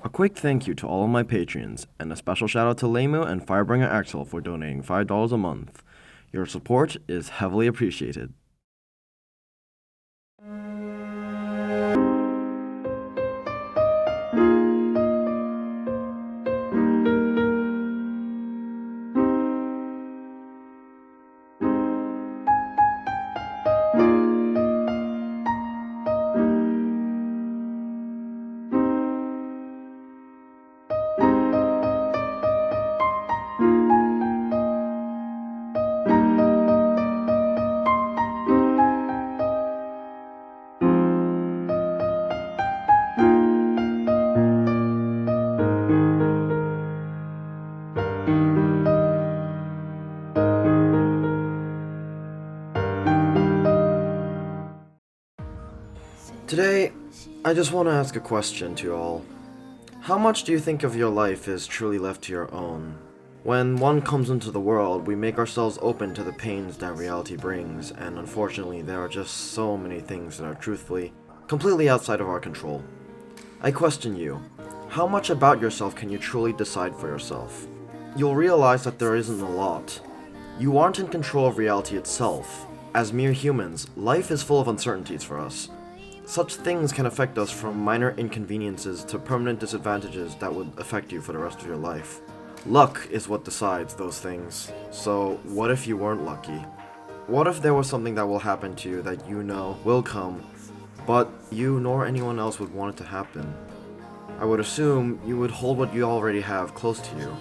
A quick thank you to all of my patrons, and a special shout out to Lamune and Firebringer Axel for donating $5 a month. Your support is heavily appreciated. Today, I just want to ask a question to you all. How much do you think of your life is truly left to your own? When one comes into the world, we make ourselves open to the pains that reality brings, and unfortunately there are just so many things that are truthfully, completely outside of our control. I question you, how much about yourself can you truly decide for yourself? You'll realize that there isn't a lot. You aren't in control of reality itself. As mere humans, life is full of uncertainties for us. Such things can affect us from minor inconveniences to permanent disadvantages that would affect you for the rest of your life. Luck is what decides those things. So what if you weren't lucky? What if there was something that will happen to you that you know will come, but you nor anyone else would want it to happen? I would assume you would hold what you already have close to you.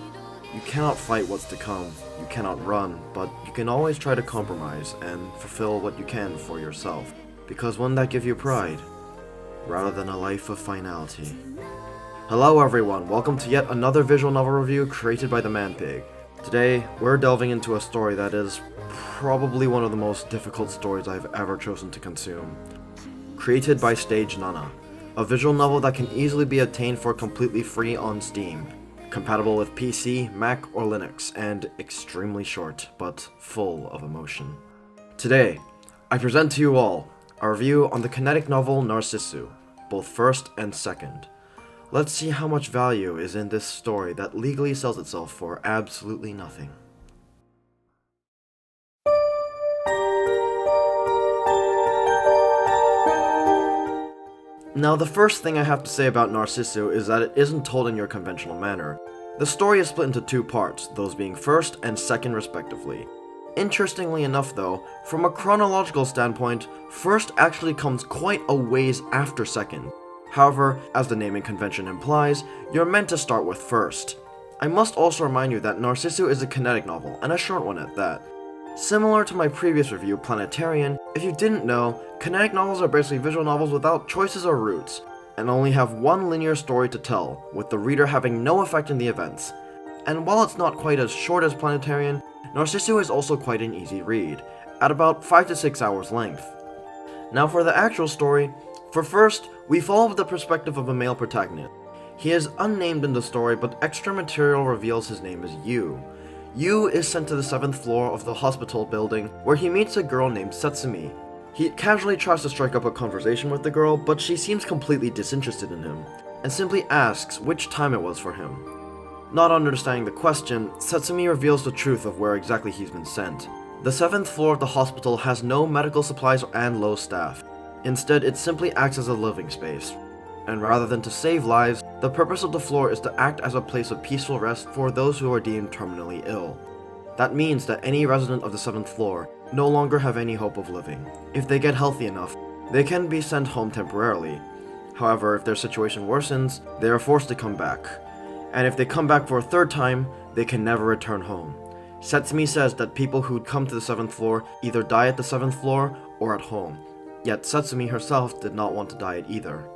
You cannot fight what's to come, you cannot run, but you can always try to compromise and fulfill what you can for yourself. Because wouldn't that give you pride, rather than a life of finality? Hello everyone, welcome to yet another visual novel review created by the Manpig. Today, we're delving into a story that is probably one of the most difficult stories I've ever chosen to consume. Created by Stage Nana, a visual novel that can easily be obtained for completely free on Steam, compatible with PC, Mac, or Linux, and extremely short, but full of emotion. Today, I present to you all a review on the kinetic novel Narcissu, both first and second. Let's see how much value is in this story that legally sells itself for absolutely nothing. Now, the first thing I have to say about Narcissu is that it isn't told in your conventional manner. The story is split into two parts, those being first and second respectively. Interestingly enough though, from a chronological standpoint, first actually comes quite a ways after second. However, as the naming convention implies, you're meant to start with first. I must also remind you that Narcissu is a kinetic novel, and a short one at that. Similar to my previous review, Planetarian, if you didn't know, kinetic novels are basically visual novels without choices or routes, and only have one linear story to tell, with the reader having no effect in the events. And while it's not quite as short as Planetarian, Narcissu is also quite an easy read, at about 5 to 6 hours length. Now for the actual story, for first, we follow the perspective of a male protagonist. He is unnamed in the story, but extra material reveals his name is Yu. Yu is sent to the 7th floor of the hospital building, where he meets a girl named Setsumi. He casually tries to strike up a conversation with the girl, but she seems completely disinterested in him, and simply asks which time it was for him. Not understanding the question, Setsumi reveals the truth of where exactly he's been sent. The 7th floor of the hospital has no medical supplies and low staff. Instead, it simply acts as a living space. And rather than to save lives, the purpose of the floor is to act as a place of peaceful rest for those who are deemed terminally ill. That means that any resident of the 7th floor no longer have any hope of living. If they get healthy enough, they can be sent home temporarily. However, if their situation worsens, they are forced to come back. And if they come back for a third time, they can never return home. Setsumi says that people who'd come to the 7th floor either die at the 7th floor or at home. Yet Setsumi herself did not want to die at either.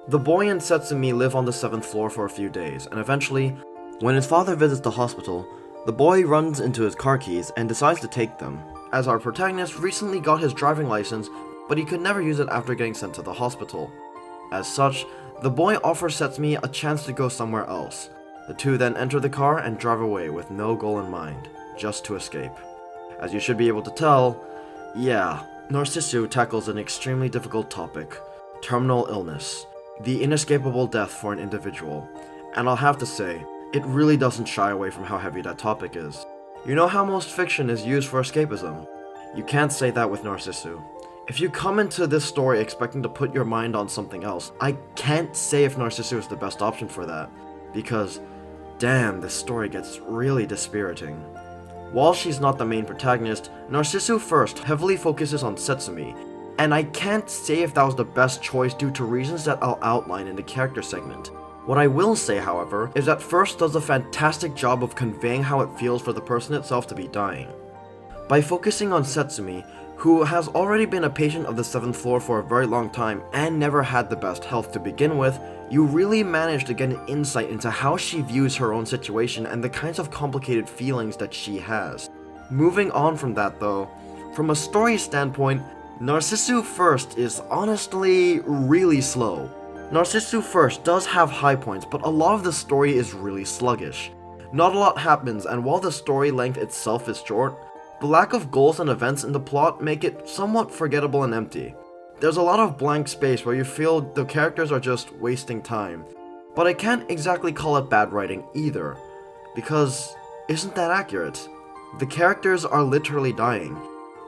The boy and Setsumi live on the 7th floor for a few days, and eventually, when his father visits the hospital, the boy runs into his car keys and decides to take them, as our protagonist recently got his driving license, but he could never use it after getting sent to the hospital. As such, the boy offers Setsumi a chance to go somewhere else. The two then enter the car and drive away with no goal in mind, just to escape. As you should be able to tell, yeah, Narcissu tackles an extremely difficult topic, terminal illness, the inescapable death for an individual, And I'll have to say, it really doesn't shy away from how heavy that topic is. You know how most fiction is used for escapism? You can't say that with Narcissu. If you come into this story expecting to put your mind on something else, I can't say if Narcissu is the best option for that, because damn, this story gets really dispiriting. While she's not the main protagonist, Narcissu first heavily focuses on Setsumi, and I can't say if that was the best choice due to reasons that I'll outline in the character segment. What I will say, however, is that First does a fantastic job of conveying how it feels for the person itself to be dying. By focusing on Setsumi, who has already been a patient of the 7th floor for a very long time and never had the best health to begin with, you really manage to get an insight into how she views her own situation and the kinds of complicated feelings that she has. Moving on from that though, from a story standpoint, Narcissu First is honestly really slow. Narcissu First does have high points, but a lot of the story is really sluggish. Not a lot happens, and while the story length itself is short, the lack of goals and events in the plot make it somewhat forgettable and empty. There's a lot of blank space where you feel the characters are just wasting time. But I can't exactly call it bad writing either, because isn't that accurate? The characters are literally dying,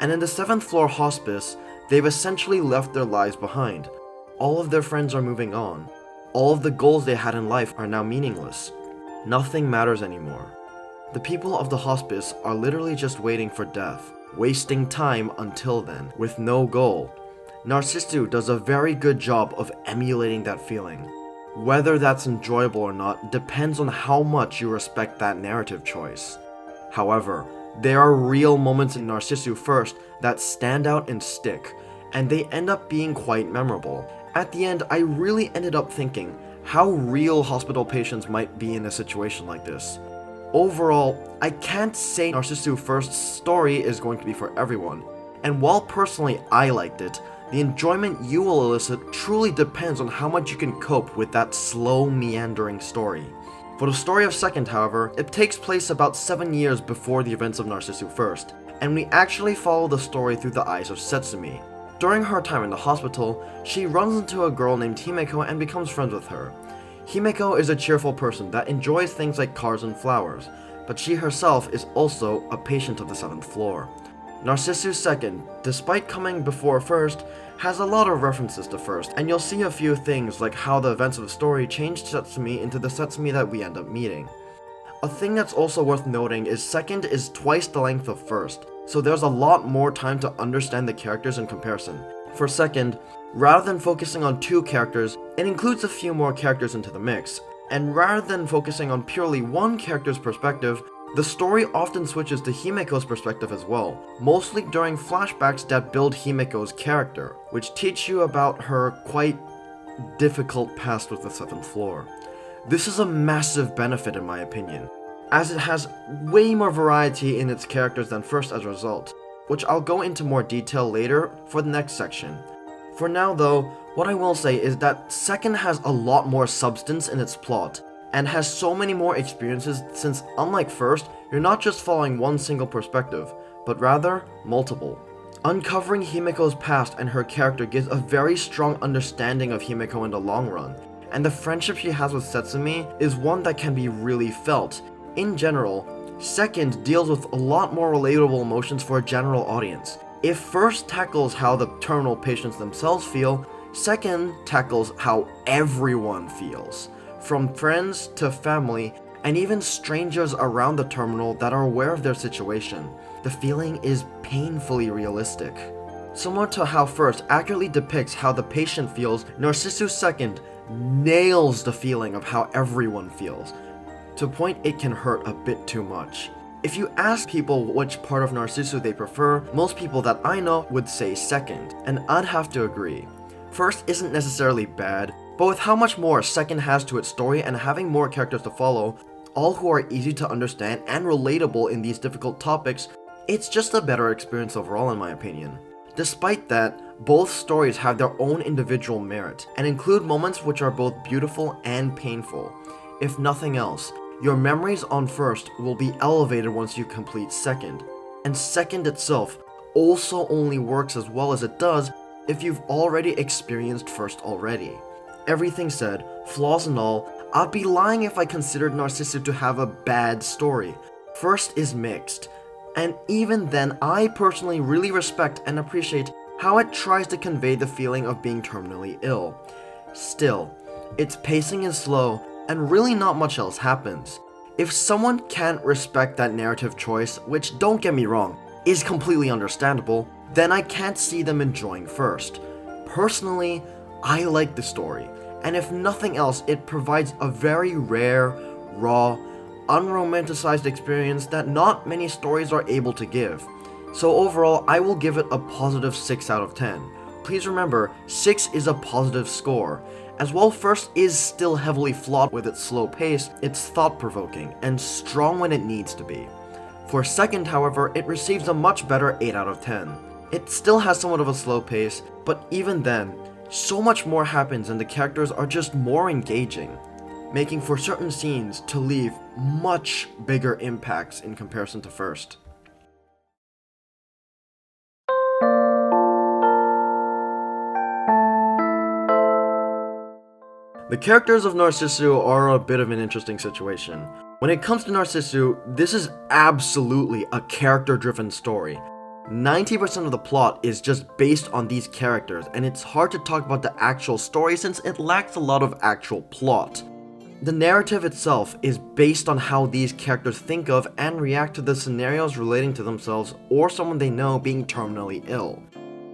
and in the 7th floor hospice, they've essentially left their lives behind. All of their friends are moving on. All of the goals they had in life are now meaningless. Nothing matters anymore. The people of the hospice are literally just waiting for death, wasting time until then, with no goal. Narcissu does a very good job of emulating that feeling. Whether that's enjoyable or not depends on how much you respect that narrative choice. However, there are real moments in Narcissu First that stand out and stick, and they end up being quite memorable. At the end, I really ended up thinking how real hospital patients might be in a situation like this. Overall, I can't say Narcissu First's story is going to be for everyone, and while personally I liked it, the enjoyment you will elicit truly depends on how much you can cope with that slow, meandering story. For the story of Second, however, it takes place about 7 years before the events of Narcissu First, and we actually follow the story through the eyes of Setsumi. During her time in the hospital, she runs into a girl named Himeko and becomes friends with her. Himeko is a cheerful person that enjoys things like cars and flowers, but she herself is also a patient of the 7th floor. Narcissu Second, despite coming before First, has a lot of references to First, and you'll see a few things like how the events of the story changed Setsumi into the Setsumi that we end up meeting. A thing that's also worth noting is Second is twice the length of First, so there's a lot more time to understand the characters in comparison. For Second, rather than focusing on 2 characters, it includes a few more characters into the mix, and rather than focusing on purely one character's perspective, the story often switches to Himeko's perspective as well, mostly during flashbacks that build Himeko's character, which teach you about her quite difficult past with the 7th floor. This is a massive benefit in my opinion, as it has way more variety in its characters than First as a result, which I'll go into more detail later for the next section. For now though, what I will say is that Second has a lot more substance in its plot, and has so many more experiences since unlike First, you're not just following one single perspective, but rather multiple. Uncovering Himeko's past and her character gives a very strong understanding of Himeko in the long run, and the friendship she has with Setsumi is one that can be really felt. In general, Second deals with a lot more relatable emotions for a general audience. If First tackles how the terminal patients themselves feel, Second tackles how everyone feels, from friends to family, and even strangers around the terminal that are aware of their situation. The feeling is painfully realistic. Similar to how First accurately depicts how the patient feels, Narcissu Second nails the feeling of how everyone feels, to a point it can hurt a bit too much. If you ask people which part of Narcissu they prefer, most people that I know would say Second, and I'd have to agree. First isn't necessarily bad, but with how much more Second has to its story and having more characters to follow, all who are easy to understand and relatable in these difficult topics, it's just a better experience overall in my opinion. Despite that, both stories have their own individual merit, and include moments which are both beautiful and painful. If nothing else, your memories on First will be elevated once you complete Second, and Second itself also only works as well as it does if you've already experienced First already. Everything said, flaws and all, I'd be lying if I considered Narcissu to have a bad story. First is mixed, and even then I personally really respect and appreciate how it tries to convey the feeling of being terminally ill. Still, its pacing is slow and really not much else happens. If someone can't respect that narrative choice, which don't get me wrong, is completely understandable, then I can't see them enjoying First. Personally, I like the story, and if nothing else, it provides a very rare, raw, unromanticized experience that not many stories are able to give. So overall, I will give it a positive 6 out of 10. Please remember, 6 is a positive score. As well, First is still heavily flawed with its slow pace, it's thought-provoking, and strong when it needs to be. For Second, however, it receives a much better 8 out of 10. It still has somewhat of a slow pace, but even then, so much more happens and the characters are just more engaging, making for certain scenes to leave much bigger impacts in comparison to First. The characters of Narcissu are a bit of an interesting situation. When it comes to Narcissu, this is absolutely a character-driven story. 90% of the plot is just based on these characters, and it's hard to talk about the actual story since it lacks a lot of actual plot. The narrative itself is based on how these characters think of and react to the scenarios relating to themselves or someone they know being terminally ill.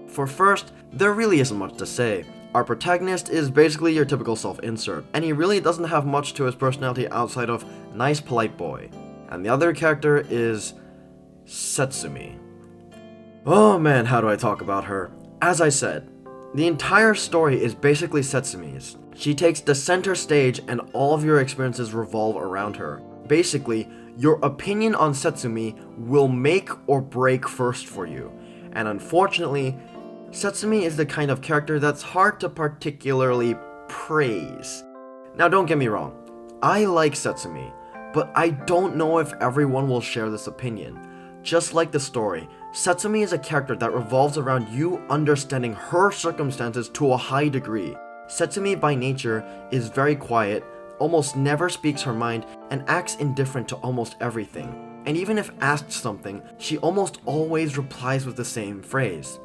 For First, there really isn't much to say. Our protagonist is basically your typical self-insert, and he really doesn't have much to his personality outside of nice polite boy. And the other character is Setsumi. Oh man, how do I talk about her? As I said, the entire story is basically Setsumi's. She takes the center stage and all of your experiences revolve around her. Basically, your opinion on Setsumi will make or break First for you. And unfortunately, Setsumi is the kind of character that's hard to particularly praise. Now don't get me wrong, I like Setsumi, but I don't know if everyone will share this opinion. Just like the story, Setsumi is a character that revolves around you understanding her circumstances to a high degree. Setsumi by nature is very quiet, almost never speaks her mind, and acts indifferent to almost everything. And even if asked something, she almost always replies with the same phrase.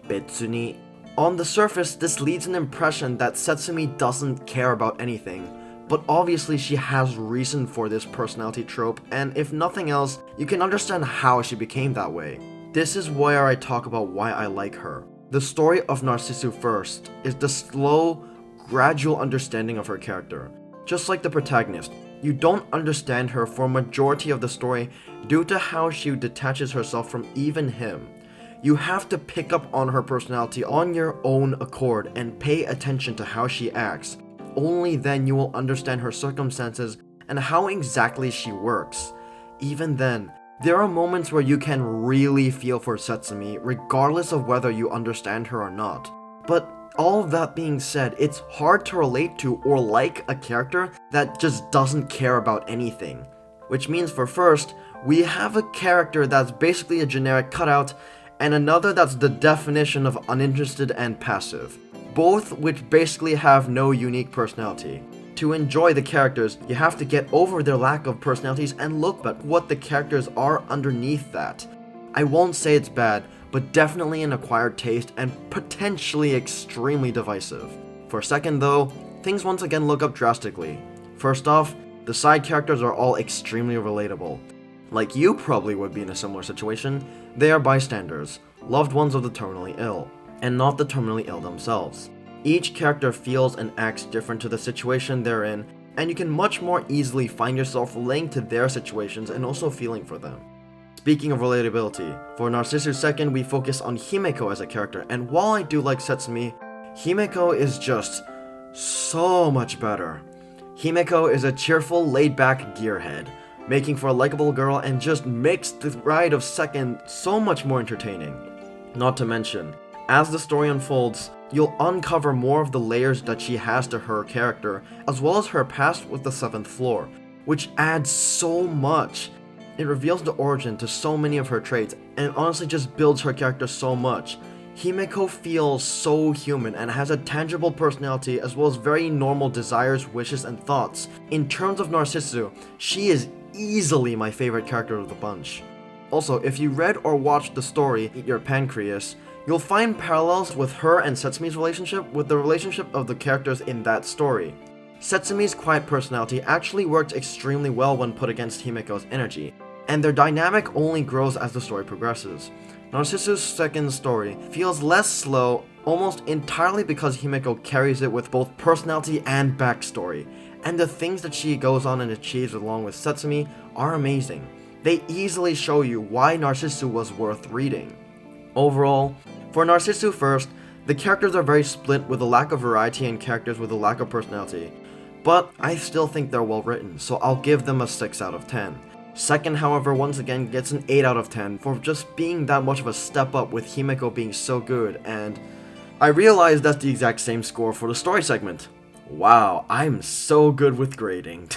Betsuni. On the surface, this leads an impression that Setsumi doesn't care about anything, but obviously she has reason for this personality trope, and if nothing else, you can understand how she became that way. This is where I talk about why I like her. The story of Narcissu First is the slow, gradual understanding of her character. Just like the protagonist, you don't understand her for a majority of the story due to how she detaches herself from even him. You have to pick up on her personality on your own accord and pay attention to how she acts. Only then you will understand her circumstances and how exactly she works. Even then, there are moments where you can really feel for Setsumi regardless of whether you understand her or not. But all of that being said, it's hard to relate to or like a character that just doesn't care about anything. Which means for First, we have a character that's basically a generic cutout and another that's the definition of uninterested and passive, both which basically have no unique personality. To enjoy the characters, you have to get over their lack of personalities and look at what the characters are underneath that. I won't say it's bad, but definitely an acquired taste and potentially extremely divisive. For Second though, things once again look up drastically. First off, the side characters are all extremely relatable. Like you probably would be in a similar situation, they are bystanders, loved ones of the terminally ill, and not the terminally ill themselves. Each character feels and acts different to the situation they're in, and you can much more easily find yourself relating to their situations and also feeling for them. Speaking of relatability, for Narcissu Second we focus on Himeko as a character, and while I do like Setsumi, Himeko is just so much better. Himeko is a cheerful, laid-back gearhead, making for a likable girl and just makes the ride of Second so much more entertaining. Not to mention, as the story unfolds, you'll uncover more of the layers that she has to her character, as well as her past with the 7th floor, which adds so much. It reveals the origin to so many of her traits, and honestly just builds her character so much. Himeko feels so human and has a tangible personality as well as very normal desires, wishes, and thoughts. In terms of Narcissu, she is easily my favorite character of the bunch. Also, if you read or watched the story Eat Your Pancreas, you'll find parallels with her and Setsumi's relationship with the relationship of the characters in that story. Setsumi's quiet personality actually worked extremely well when put against Himeko's energy, and their dynamic only grows as the story progresses. Narcissus' second story feels less slow, almost entirely because Himeko carries it with both personality and backstory, and the things that she goes on and achieves along with Setsumi are amazing. They easily show you why Narcissu was worth reading. Overall, for Narcissu first, the characters are very split with a lack of variety and characters with a lack of personality, but I still think they're well written, so I'll give them a 6 out of 10. Second, however, once again gets an 8 out of 10 for just being that much of a step up with Himeko being so good, and I realize that's the exact same score for the story segment. Wow, I'm so good with grading.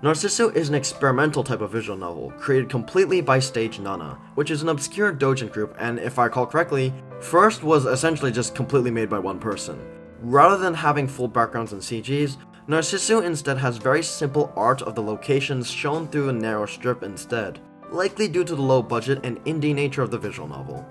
Narcissu is an experimental type of visual novel, created completely by Stage Nana, which is an obscure doujin group, and if I recall correctly, first was essentially just completely made by one person. Rather than having full backgrounds and CGs, Narcissu instead has very simple art of the locations shown through a narrow strip instead, likely due to the low budget and indie nature of the visual novel.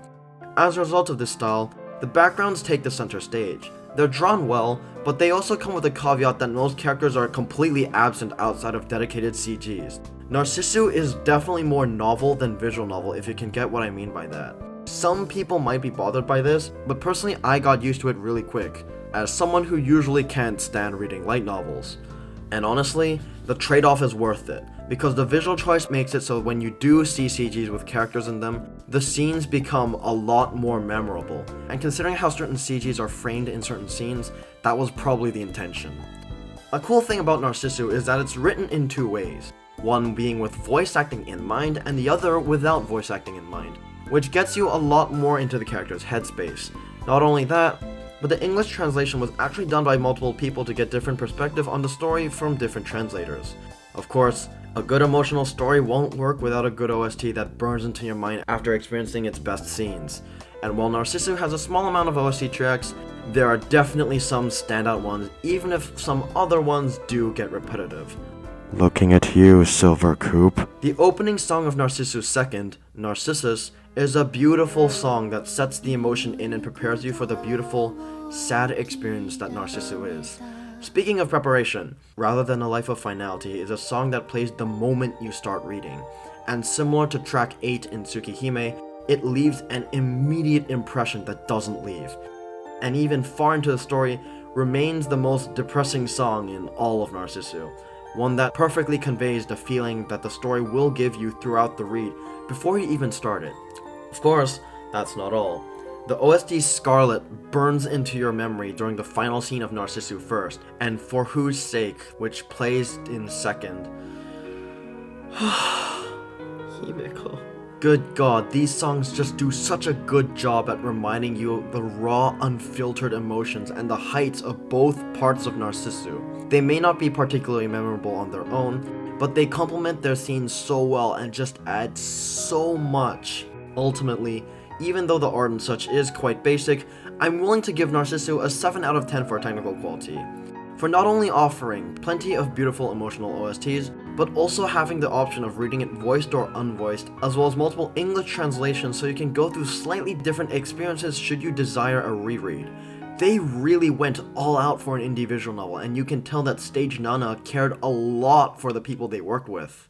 As a result of this style, the backgrounds take the center stage. They're drawn well, but they also come with a caveat that most characters are completely absent outside of dedicated CGs. Narcissu is definitely more novel than visual novel, if you can get what I mean by that. Some people might be bothered by this, but personally I got used to it really quick, as someone who usually can't stand reading light novels. And honestly, the trade-off is worth it, because the visual choice makes it so when you do see CGs with characters in them, the scenes become a lot more memorable. And considering how certain CGs are framed in certain scenes, that was probably the intention. A cool thing about Narcissu is that it's written in two ways, one being with voice acting in mind and the other without voice acting in mind, which gets you a lot more into the character's headspace. Not only that, but the English translation was actually done by multiple people to get different perspective on the story from different translators. Of course, a good emotional story won't work without a good OST that burns into your mind after experiencing its best scenes. And while Narcissu has a small amount of OST tracks, there are definitely some standout ones, even if some other ones do get repetitive. Looking at you, Silver Coupe. The opening song of Narcissu's second, Narcissus, is a beautiful song that sets the emotion in and prepares you for the beautiful, sad experience that Narcissu is. Speaking of preparation, Rather Than a Life of Finality is a song that plays the moment you start reading, and similar to track 8 in Tsukihime, it leaves an immediate impression that doesn't leave, and even far into the story, remains the most depressing song in all of Narcissu, one that perfectly conveys the feeling that the story will give you throughout the read before you even start it. Of course, that's not all. The OST Scarlet burns into your memory during the final scene of Narcissu first, and For Whose Sake, which plays in second. Himeko. Good god, these songs just do such a good job at reminding you of the raw, unfiltered emotions and the heights of both parts of Narcissu. They may not be particularly memorable on their own, but they complement their scenes so well and just add so much. Ultimately, even though the art and such is quite basic, I'm willing to give Narcissu a 7 out of 10 for technical quality. For not only offering plenty of beautiful emotional OSTs, but also having the option of reading it voiced or unvoiced, as well as multiple English translations so you can go through slightly different experiences should you desire a reread. They really went all out for an indie visual novel, and you can tell that Stage Nana cared a lot for the people they worked with.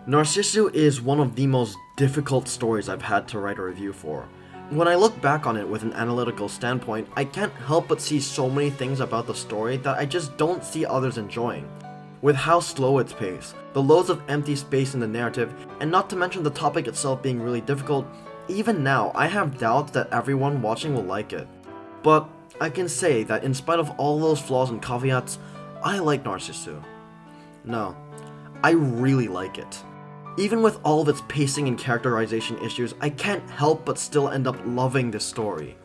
Narcissu is one of the most difficult stories I've had to write a review for. When I look back on it with an analytical standpoint, I can't help but see so many things about the story that I just don't see others enjoying. With how slow it's paced, the loads of empty space in the narrative, and not to mention the topic itself being really difficult, even now I have doubts that everyone watching will like it. But I can say that in spite of all those flaws and caveats, I like Narcissu. No, I really like it. Even with all of its pacing and characterization issues, I can't help but still end up loving this story.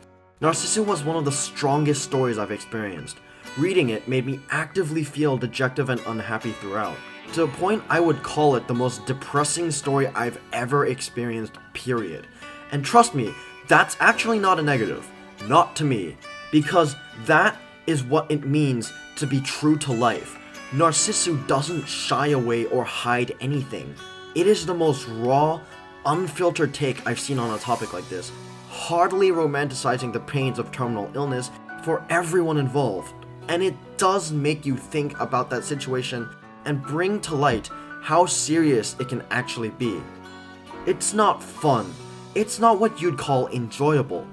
Narcissu was one of the strongest stories I've experienced. Reading it made me actively feel dejected and unhappy throughout, to a point I would call it the most depressing story I've ever experienced, period. And trust me, that's actually not a negative. Not to me. Because that is what it means to be true to life. Narcissu doesn't shy away or hide anything. It is the most raw, unfiltered take I've seen on a topic like this, hardly romanticizing the pains of terminal illness for everyone involved. And it does make you think about that situation and bring to light how serious it can actually be. It's not fun. It's not what you'd call enjoyable.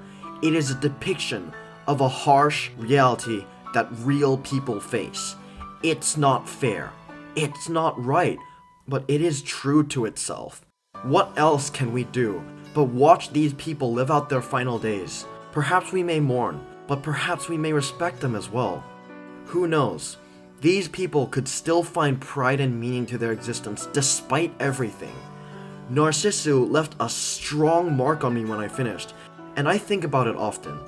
It is a depiction of a harsh reality that real people face. It's not fair. It's not right. But it is true to itself. What else can we do but watch these people live out their final days? Perhaps we may mourn, but perhaps we may respect them as well. Who knows? These people could still find pride and meaning to their existence despite everything. Narcissu left a strong mark on me when I finished, and I think about it often.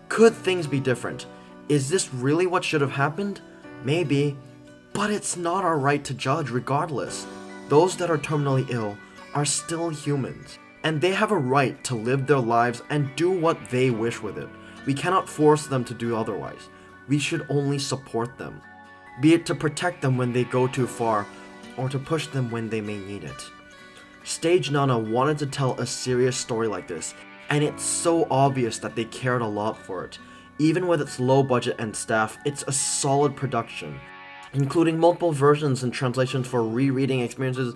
Could things be different? Is this really what should have happened? Maybe, but it's not our right to judge regardless. Those that are terminally ill are still humans, and they have a right to live their lives and do what they wish with it. We cannot force them to do otherwise. We should only support them, be it to protect them when they go too far, or to push them when they may need it. Stage Nana wanted to tell a serious story like this, and it's so obvious that they cared a lot for it. Even with its low budget and staff, it's a solid production, including multiple versions and translations for rereading experiences,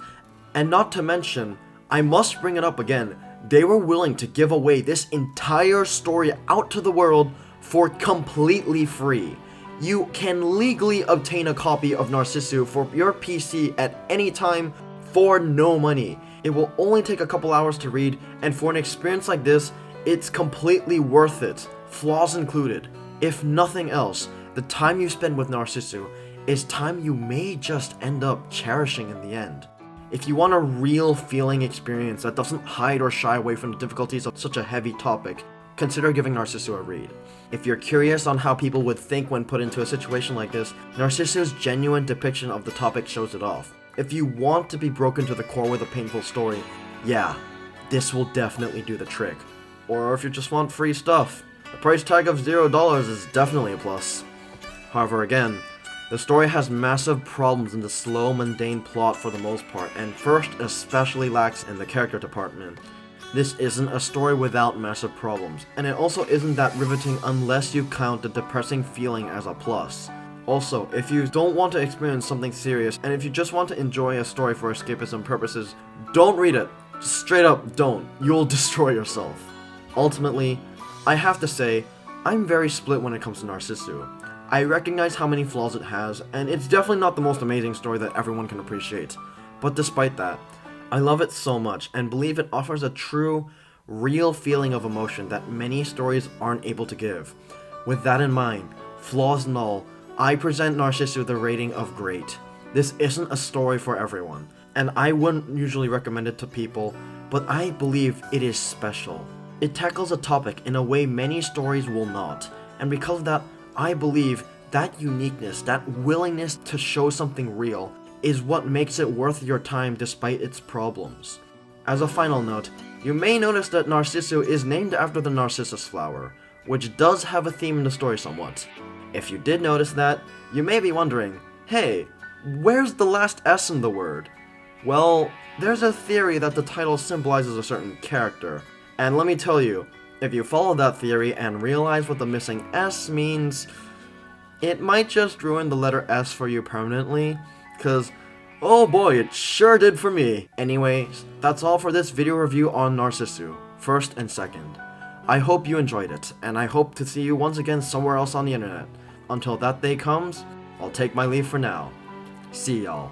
and not to mention, I must bring it up again, they were willing to give away this entire story out to the world for completely free. You can legally obtain a copy of Narcissu for your PC at any time for no money. It will only take a couple hours to read, and for an experience like this, it's completely worth it, flaws included. If nothing else, the time you spend with Narcissu is time you may just end up cherishing in the end. If you want a real feeling experience that doesn't hide or shy away from the difficulties of such a heavy topic, consider giving Narcissu a read. If you're curious on how people would think when put into a situation like this, Narcissu's genuine depiction of the topic shows it off. If you want to be broken to the core with a painful story, yeah, this will definitely do the trick. Or if you just want free stuff, a price tag of $0 is definitely a plus. However, again, the story has massive problems in the slow, mundane plot for the most part, and first especially lacks in the character department. This isn't a story without massive problems, and it also isn't that riveting unless you count the depressing feeling as a plus. Also, if you don't want to experience something serious, and if you just want to enjoy a story for escapism purposes, don't read it. Straight up, don't. You'll destroy yourself. Ultimately, I have to say, I'm very split when it comes to Narcissu. I recognize how many flaws it has, and it's definitely not the most amazing story that everyone can appreciate. But despite that, I love it so much, and believe it offers a true, real feeling of emotion that many stories aren't able to give. With that in mind, flaws and all, I present Narcissu the rating of great. This isn't a story for everyone, and I wouldn't usually recommend it to people, but I believe it is special. It tackles a topic in a way many stories will not, and because of that, I believe that uniqueness, that willingness to show something real, is what makes it worth your time despite its problems. As a final note, you may notice that Narcissu is named after the Narcissus flower, which does have a theme in the story somewhat. If you did notice that, you may be wondering, hey, where's the last S in the word? Well, there's a theory that the title symbolizes a certain character, and let me tell you, if you follow that theory and realize what the missing S means, it might just ruin the letter S for you permanently, cause oh boy, it sure did for me. Anyways, that's all for this video review on Narcissu, first and second. I hope you enjoyed it, and I hope to see you once again somewhere else on the internet. Until that day comes, I'll take my leave for now. See y'all.